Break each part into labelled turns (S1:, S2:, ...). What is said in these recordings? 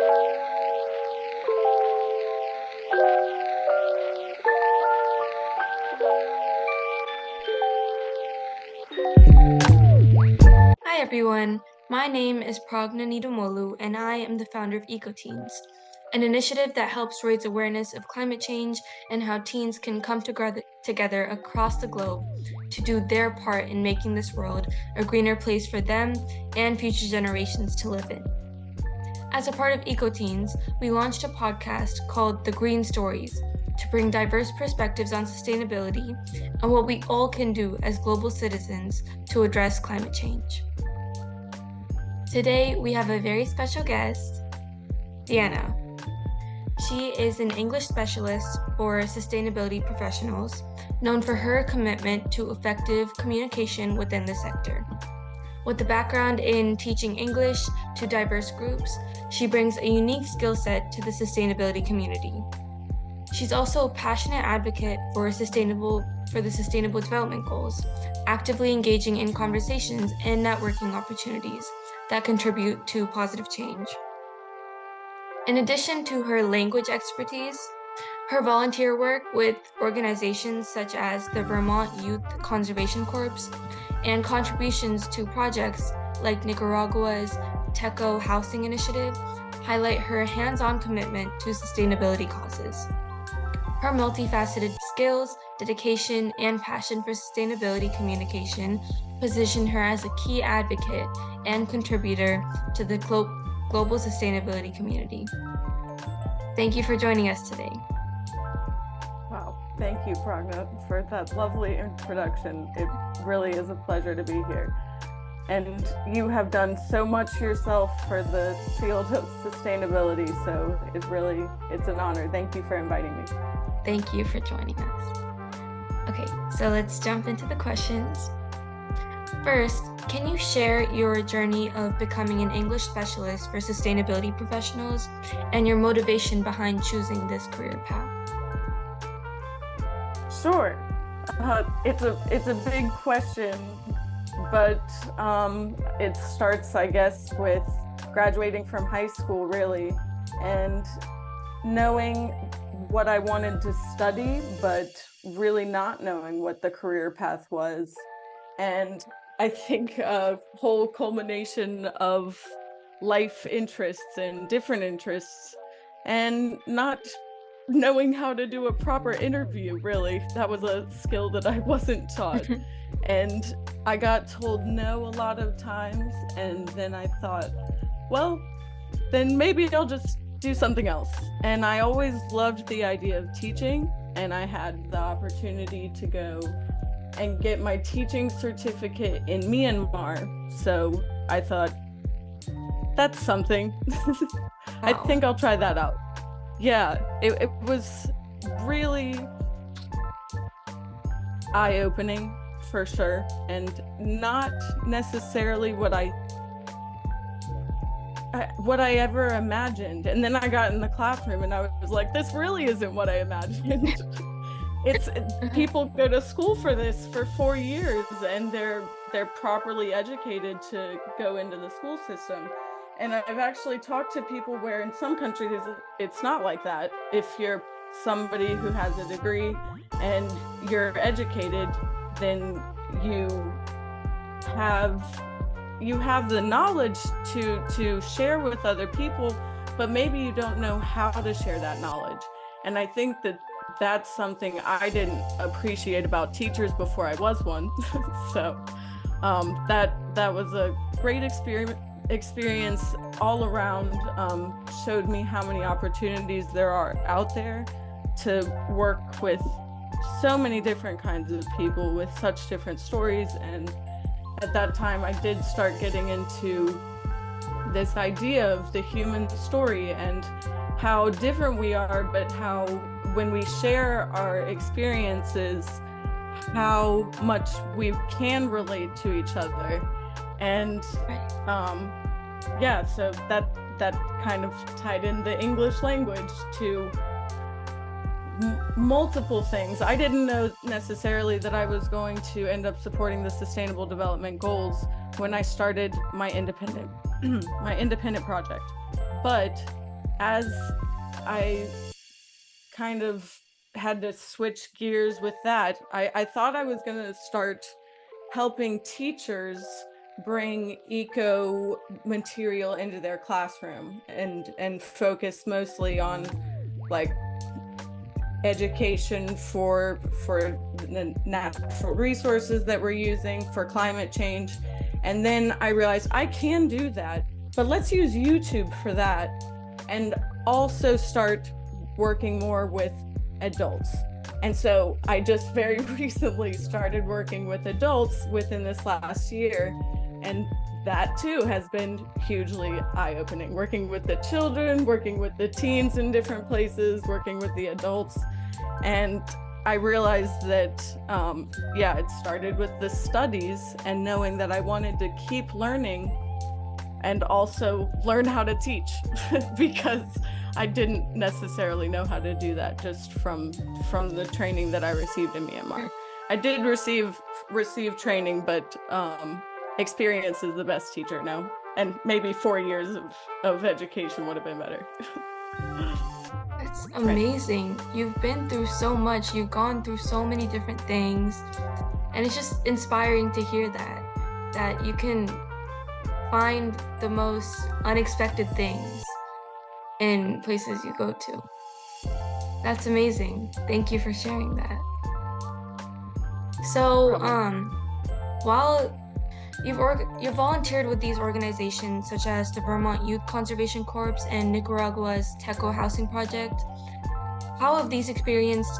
S1: Hi everyone, my name is Pragna Nidumolu and I am the founder of EcoTeens, an initiative that helps raise awareness of climate change and how teens can come together across the globe to do their part in making this world a greener place for them and future generations to live in. As a part of EcoTeens, we launched a podcast called The Green Stories to bring diverse perspectives on sustainability and what we all can do as global citizens to address climate change. Today, we have a very special guest, Deanna. She is an English specialist for sustainability professionals, known for her commitment to effective communication within the sector. With a background in teaching English to diverse groups, she brings a unique skill set to the sustainability community. She's also a passionate advocate for the Sustainable Development Goals, actively engaging in conversations and networking opportunities that contribute to positive change. In addition to her language expertise, her volunteer work with organizations such as the Vermont Youth Conservation Corps and contributions to projects like Nicaragua's Teco Housing Initiative highlight her hands-on commitment to sustainability causes. Her multifaceted skills, dedication, and passion for sustainability communication position her as a key advocate and contributor to the global sustainability community. Thank you for joining us today.
S2: Wow, thank you, Pragna, for that lovely introduction. It really is a pleasure to be here. And you have done so much yourself for the field of sustainability, so it's an honor. Thank you for inviting me.
S1: Thank you for joining us. Okay, so let's jump into the questions. First, can you share your journey of becoming an English specialist for sustainability professionals and your motivation behind choosing this career path?
S2: Sure. It's a big question, but it starts, I guess, with graduating from high school, really, and knowing what I wanted to study, but really not knowing what the career path was. And I think a whole culmination of life interests and different interests and not knowing how to do a proper interview, really. That was a skill that I wasn't taught. And I got told no a lot of times. And then I thought, well, then maybe I'll just do something else. And I always loved the idea of teaching. And I had the opportunity to go and get my teaching certificate in Myanmar. So I thought, that's something. I think I'll try that out. Yeah, it was really eye-opening for sure, and not necessarily what I ever imagined. And then I got in the classroom and I was like, this really isn't what I imagined. People go to school for this for 4 years and they're properly educated to go into the school system. And I've actually talked to people where in some countries it's not like that. If you're somebody who has a degree and you're educated, then you have the knowledge to share with other people, but maybe you don't know how to share that knowledge. And I think that's something I didn't appreciate about teachers before I was one. So that was a great experience all around. Showed me how many opportunities there are out there to work with so many different kinds of people with such different stories. And at that time I did start getting into this idea of the human story and how different we are, but how when we share our experiences, how much we can relate to each other. And so that kind of tied in the English language to multiple things. I didn't know necessarily that I was going to end up supporting the Sustainable Development Goals when I started my independent project. But as I kind of had to switch gears with that, I thought I was going to start helping teachers bring eco material into their classroom and focus mostly on like education for the natural resources that we're using for climate change. And then I realized I can do that, but let's use YouTube for that, and also start working more with adults. And so I just very recently started working with adults within this last year, and that too has been hugely eye-opening, working with the children, working with the teens in different places, working with the adults. And I realized that it started with the studies and knowing that I wanted to keep learning and also learn how to teach because I didn't necessarily know how to do that just from the training that I received in Myanmar. I did receive training, but experience is the best teacher now. And maybe 4 years of education would have been better.
S1: That's amazing. You've been through so much. You've gone through so many different things. And it's just inspiring to hear that you can find the most unexpected things in places you go to. That's amazing. Thank you for sharing that. So, while you've volunteered with these organizations such as the Vermont Youth Conservation Corps and Nicaragua's Teco Housing Project, how have these experiences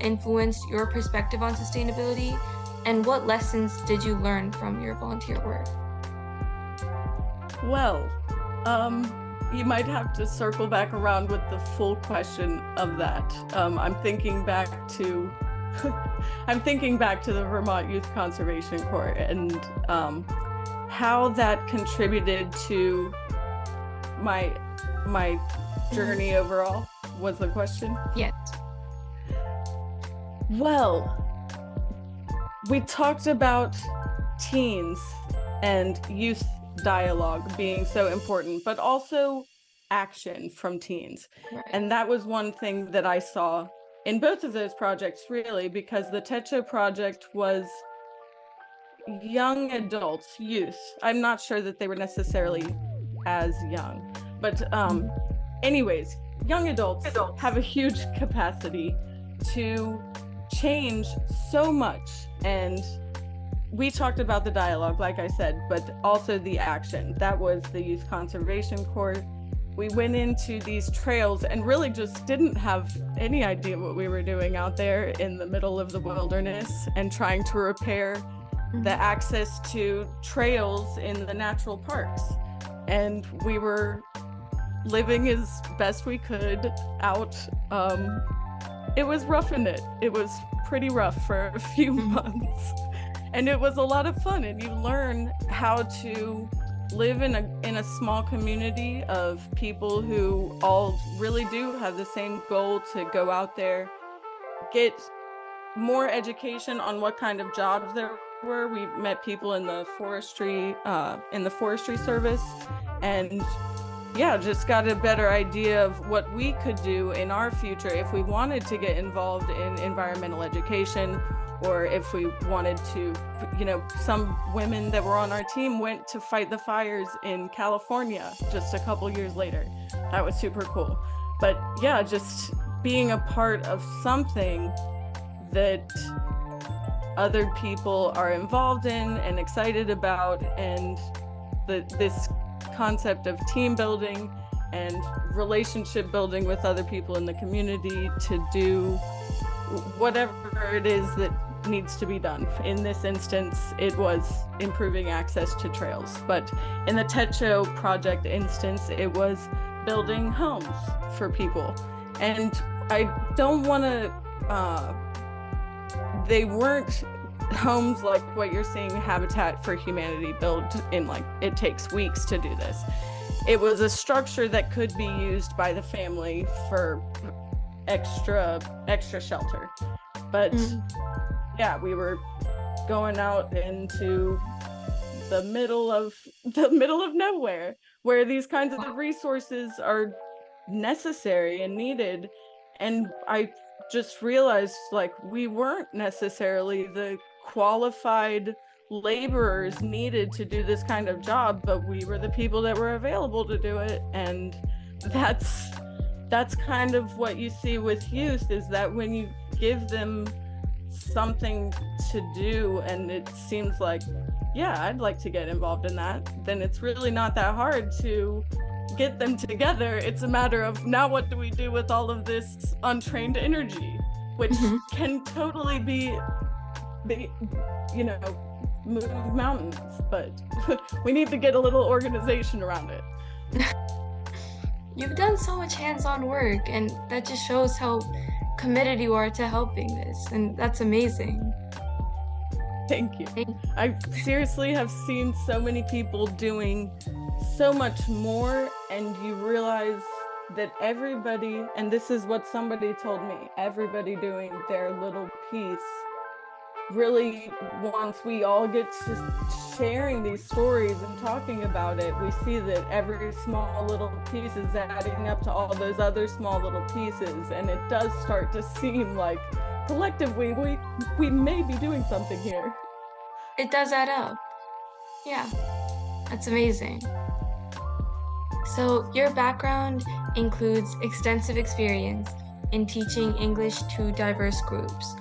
S1: influenced your perspective on sustainability, and what lessons did you learn from your volunteer work?
S2: Well, you might have to circle back around with the full question of that. I'm thinking back to the Vermont Youth Conservation Corps and how that contributed to my journey overall was the question.
S1: Yes.
S2: Well, we talked about teens and youth dialogue being so important, but also action from teens.
S1: Right.
S2: And that was one thing that I saw in both of those projects, really, because the Techo project was young adults, youth. I'm not sure that they were necessarily as young, but anyways, young adults have a huge capacity to change so much. And we talked about the dialogue, like I said, but also the action. That was the Youth Conservation Corps. We went into these trails and really just didn't have any idea what we were doing out there in the middle of the wilderness and trying to repair the access to trails in the natural parks. And we were living as best we could out. It was roughing it. It was pretty rough for a few months. And it was a lot of fun, and you learn how to live in a small community of people who all really do have the same goal to go out there, get more education on what kind of jobs there were. We met people in the forestry service, and just got a better idea of what we could do in our future if we wanted to get involved in environmental education, or if we wanted to, some women that were on our team went to fight the fires in California just a couple years later. That was super cool. But just being a part of something that other people are involved in and excited about, and this concept of team building and relationship building with other people in the community to do whatever it is that needs to be done. In this instance, it was improving access to trails. But in the Techo project instance, it was building homes for people. And I don't want to, they weren't homes like what you're seeing Habitat for Humanity build in, like, it takes weeks to do this. It was a structure that could be used by the family for extra shelter. But we were going out into the middle of nowhere, where these kinds of resources are necessary and needed. And I just realized, like, we weren't necessarily the qualified laborers needed to do this kind of job, but we were the people that were available to do it. And that's kind of what you see with youth, is that when you give them something to do and it seems like, yeah, I'd like to get involved in that, then it's really not that hard to get them together. It's a matter of, now what do we do with all of this untrained energy, which can totally be, you know, move mountains, but we need to get a little organization around it.
S1: You've done so much hands-on work, and that just shows how committed you are to helping this, and that's amazing.
S2: Thank you. I seriously have seen so many people doing so much more, and you realize that everybody, and this is what somebody told me, everybody doing their little piece, really, once we all get to sharing these stories and talking about it, we see that every small little piece is adding up to all those other small little pieces, and it does start to seem like collectively we may be doing something here.
S1: It does add up. Yeah, that's amazing. So your background includes extensive experience in teaching English to diverse groups.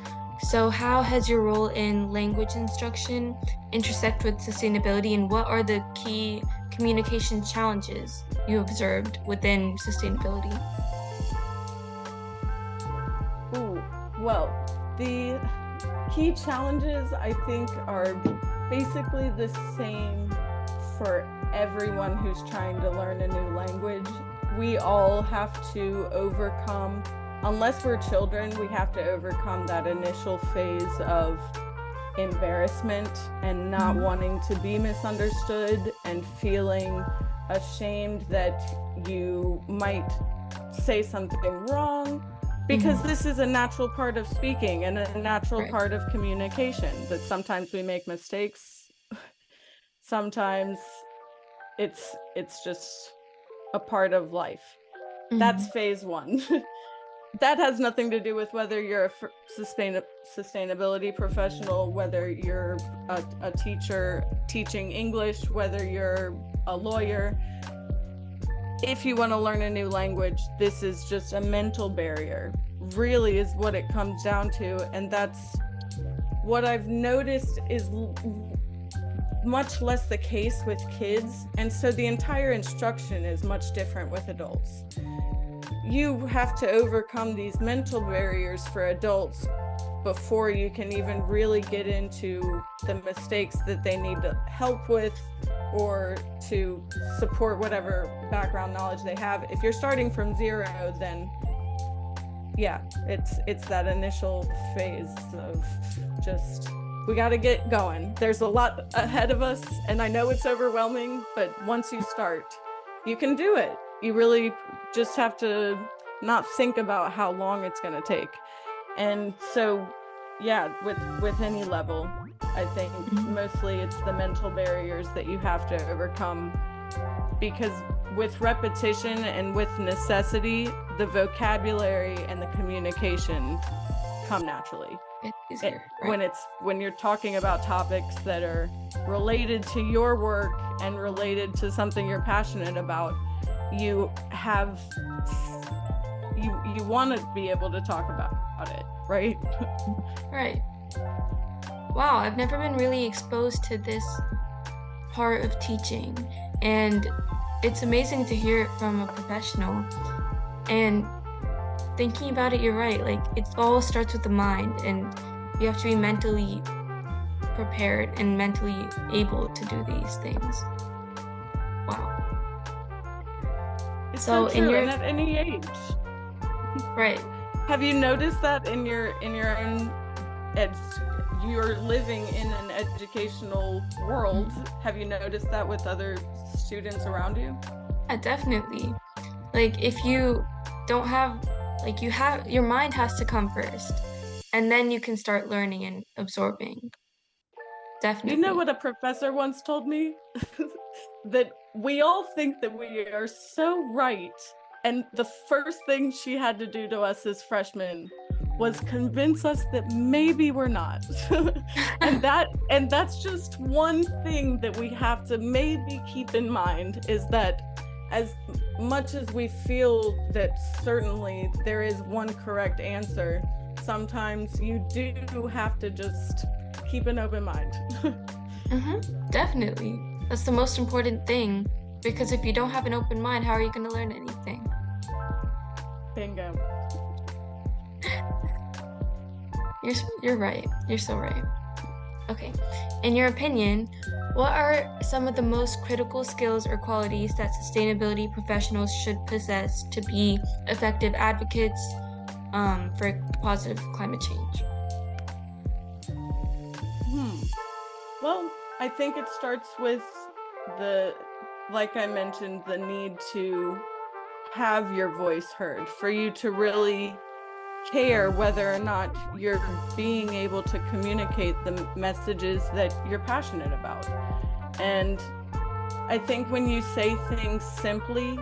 S1: So how has your role in language instruction intersect with sustainability, and what are the key communication challenges you observed within sustainability?
S2: Ooh, well, the key challenges, I think, are basically the same for everyone who's trying to learn a new language. We all have to overcome, unless we're children, we have to overcome that initial phase of embarrassment and not wanting to be misunderstood and feeling ashamed that you might say something wrong, because this is a natural part of speaking and a natural part of communication, that sometimes we make mistakes. Sometimes it's just a part of life. That's phase one. That has nothing to do with whether you're a sustainability professional, whether you're a teacher teaching English, whether you're a lawyer. If you want to learn a new language, this is just a mental barrier, really, is what it comes down to. And that's what I've noticed is much less the case with kids. And so the entire instruction is much different with adults. You have to overcome these mental barriers for adults before you can even really get into the mistakes that they need to help with or to support whatever background knowledge they have. If you're starting from zero, then yeah, it's that initial phase of just, we got to get going. There's a lot ahead of us, and I know it's overwhelming, but once you start, you can do it. You really just have to not think about how long it's going to take. And so, yeah, with any level, I think mostly it's the mental barriers that you have to overcome, because with repetition and with necessity, the vocabulary and the communication come naturally.
S1: It's easier, right?
S2: When you're talking about topics that are related to your work and related to something you're passionate about, you want to be able to talk about it, right?
S1: Right. Wow, I've never been really exposed to this part of teaching, and it's amazing to hear it from a professional. And thinking about it, you're right, like, it all starts with the mind, and you have to be mentally prepared and mentally able to do these things. Wow.
S2: It's so true, and at any age.
S1: Right.
S2: Have you noticed that in your own you're living in an educational world? Have you noticed that with other students around you?
S1: Yeah, definitely. Like, if you don't have, like, your mind has to come first, and then you can start learning and absorbing.
S2: You know
S1: definitely.
S2: what a professor once told me? That we all think that we are so right. And the first thing she had to do to us as freshmen was convince us that maybe we're not. And that's just one thing that we have to maybe keep in mind, is that as much as we feel that certainly there is one correct answer, sometimes you do have to just keep an open mind.
S1: Definitely. That's the most important thing because if you don't have an open mind, how are you going to learn anything?
S2: Bingo.
S1: You're right. You're so right. Okay. In your opinion, what are some of the most critical skills or qualities that sustainability professionals should possess to be effective advocates for positive climate change?
S2: Hmm. Well, I think it starts with the, like I mentioned, the need to have your voice heard, for you to really care whether or not you're being able to communicate the messages that you're passionate about. And I think when you say things simply,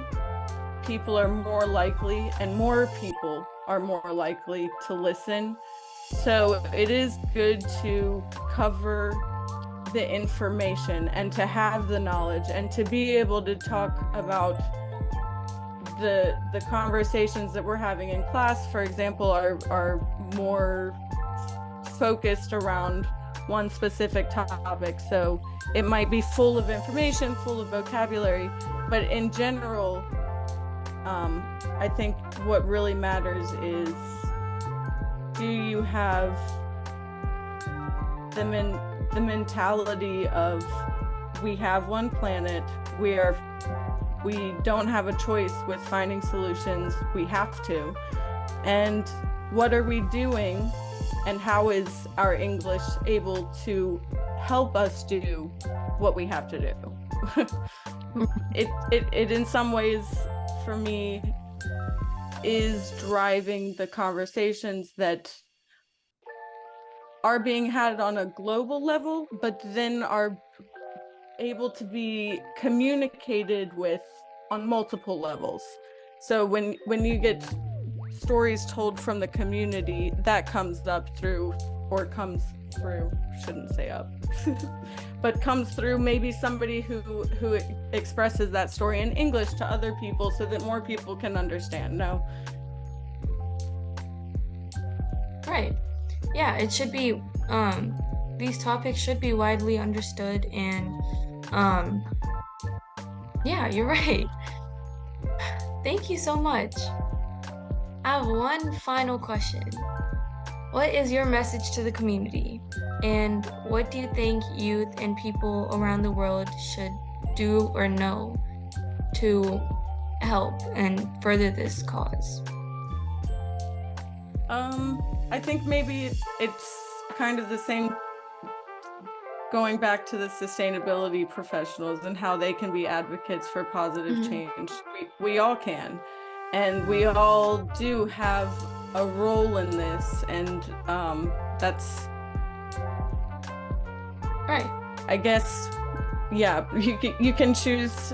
S2: people are more likely, and more people are more likely to listen. So it is good to cover the information and to have the knowledge and to be able to talk about the conversations that we're having in class, for example, are more focused around one specific topic. So it might be full of information, full of vocabulary, but in general, I think what really matters is, do you have the mentality of, we have one planet, we don't have a choice with finding solutions, we have to. And what are we doing, and how is our English able to help us do what we have to do? It in some ways, for me, is driving the conversations that are being had on a global level, but then are able to be communicated with on multiple levels. So when you get stories told from the community, that comes up through, or comes through, shouldn't say up, but comes through maybe somebody who expresses that story in English to other people so that more people can understand. No.
S1: Right. Yeah, it should be, these topics should be widely understood and, yeah, you're right. Thank you so much. I have one final question. What is your message to the community? And what do you think youth and people around the world should do or know to help and further this cause?
S2: I think maybe it's kind of the same, going back to the sustainability professionals and how they can be advocates for positive change. We all can, and we all do have a role in this, and that's
S1: Right.
S2: I guess, yeah, you can choose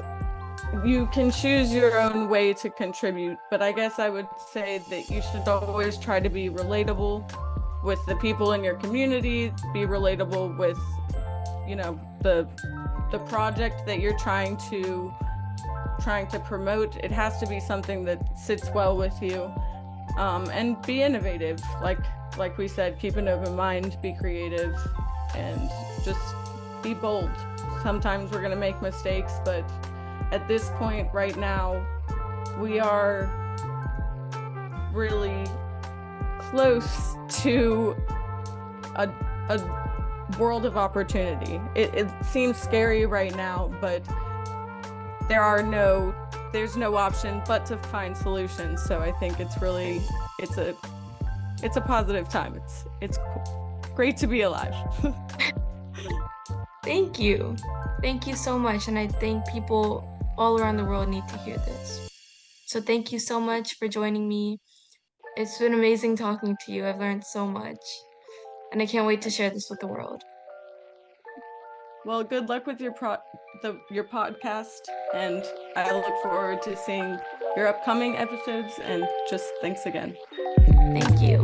S2: your own way to contribute, but I guess I would say that you should always try to be relatable with the people in your community, be relatable with, the project that you're trying to promote. It has to be something that sits well with you, and be innovative. Like we said, keep an open mind, be creative, and just be bold. Sometimes we're going to make mistakes, but at this point right now, we are really close to a world of opportunity. It seems scary right now, but there's no option but to find solutions. So I think it's a positive time. It's great to be alive.
S1: Thank you. Thank you so much. And I think people all around the world need to hear this. So thank you so much for joining me. It's been amazing talking to you. I've learned so much. And I can't wait to share this with the world.
S2: Well, good luck with your podcast, and I look forward to seeing your upcoming episodes, and just thanks again.
S1: Thank you.